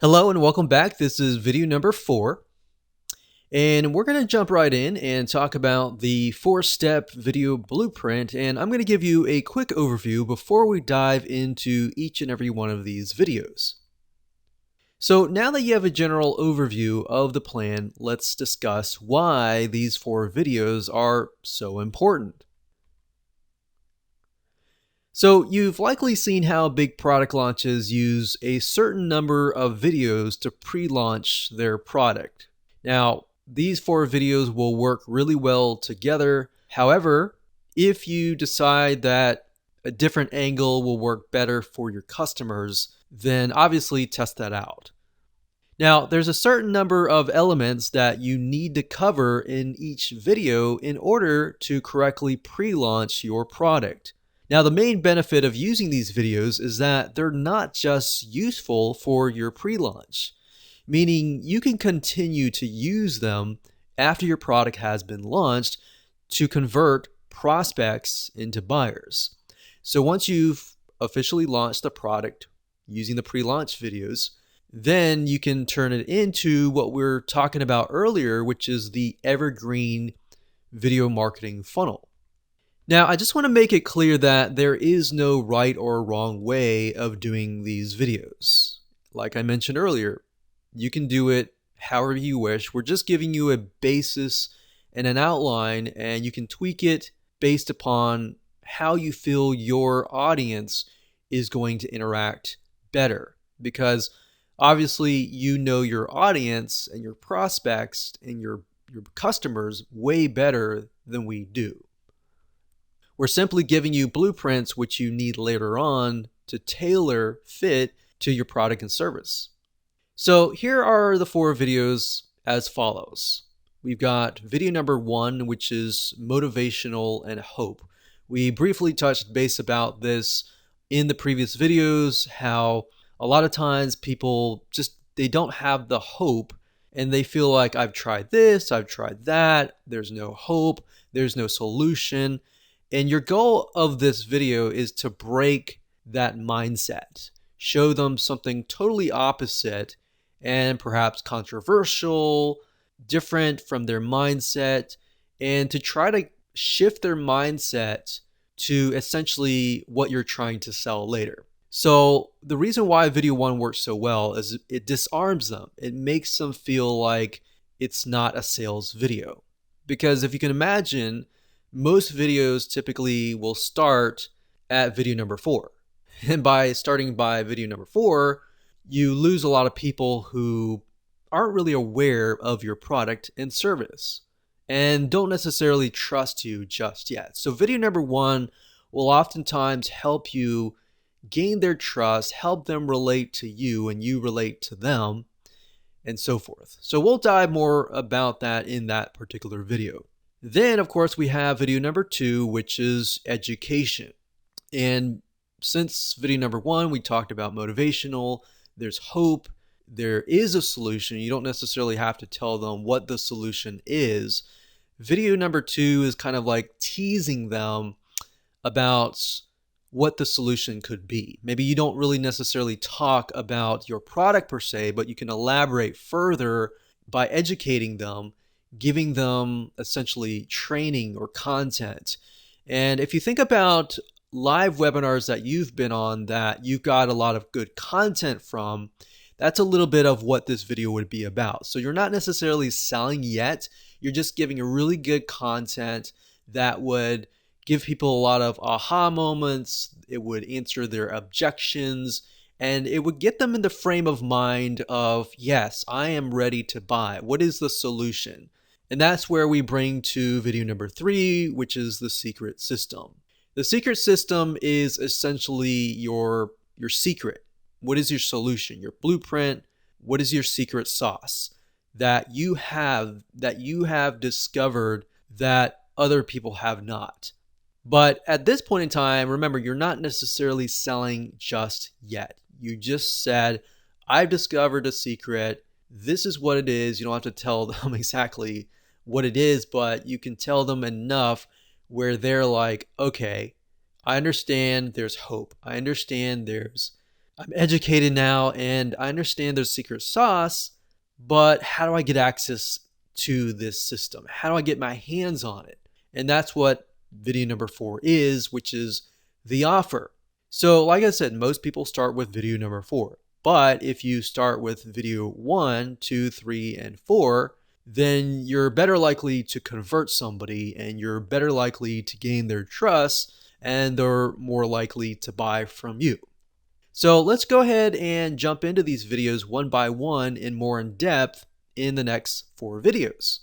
Hello and welcome back. This is video number 4, and we're going to jump right in and talk about the 4-step video blueprint. And I'm going to give you a quick overview before we dive into each and every one of these videos. So now that you have a general overview of the plan, let's discuss why these 4 videos are so important. So you've likely seen how big product launches use a certain number of videos to pre-launch their product. Now, these 4 videos will work really well together. However, if you decide that a different angle will work better for your customers, then obviously test that out. Now, there's a certain number of elements that you need to cover in each video in order to correctly pre-launch your product. Now, the main benefit of using these videos is that they're not just useful for your pre-launch, meaning you can continue to use them after your product has been launched to convert prospects into buyers. So once you've officially launched the product using the pre-launch videos, then you can turn it into what we were talking about earlier, which is the evergreen video marketing funnel. Now, I just want to make it clear that there is no right or wrong way of doing these videos. Like I mentioned earlier, you can do it however you wish. We're just giving you a basis and an outline, and you can tweak it based upon how you feel your audience is going to interact better. Because obviously, you know your audience and your prospects and your customers way better than we do. We're simply giving you blueprints which you need later on to tailor fit to your product and service. So here are the 4 videos as follows. We've got video number 1, which is motivational and hope. We briefly touched base about this in the previous videos, how a lot of times people they don't have the hope and they feel like I've tried this, I've tried that, there's no hope, there's no solution. And your goal of this video is to break that mindset, show them something totally opposite and perhaps controversial, different from their mindset, and to try to shift their mindset to essentially what you're trying to sell later. So the reason why video 1 works so well is it disarms them. It makes them feel like it's not a sales video. Because if you can imagine, most videos typically will start at video number 4. And by starting by video number 4, you lose a lot of people who aren't really aware of your product and service and don't necessarily trust you just yet. So video number 1 will oftentimes help you gain their trust, help them relate to you and you relate to them, and so forth. So we'll dive more about that in that particular video. Then, of course, we have video number 2, which is education. And since video number 1, we talked about motivational, there's hope, there is a solution. You don't necessarily have to tell them what the solution is. Video number 2 is kind of like teasing them about what the solution could be. Maybe you don't really necessarily talk about your product per se, but you can elaborate further by educating them, giving them essentially training or content. And if you think about live webinars that you've been on that you've got a lot of good content from, that's a little bit of what this video would be about. So you're not necessarily selling yet, you're just giving a really good content that would give people a lot of aha moments, it would answer their objections, and it would get them in the frame of mind of, yes, I am ready to buy. What is the solution? And that's where we bring to video number 3, which is the secret system. The secret system is essentially your secret. What is your solution, your blueprint? What is your secret sauce that you have discovered that other people have not? But at this point in time, remember, you're not necessarily selling just yet. You just said, I've discovered a secret. This is what it is. You don't have to tell them exactly what it is, but you can tell them enough where they're like, okay, I understand there's hope. I understand there's I'm educated now and I understand there's secret sauce, but how do I get access to this system? How do I get my hands on it? And that's what video number 4 is, which is the offer. So, like I said, most people start with video number 4. But if you start with video 1, 2, 3, and 4, then you're better likely to convert somebody and you're better likely to gain their trust and they're more likely to buy from you. So let's go ahead and jump into these videos one by one and more in depth in the next 4 videos.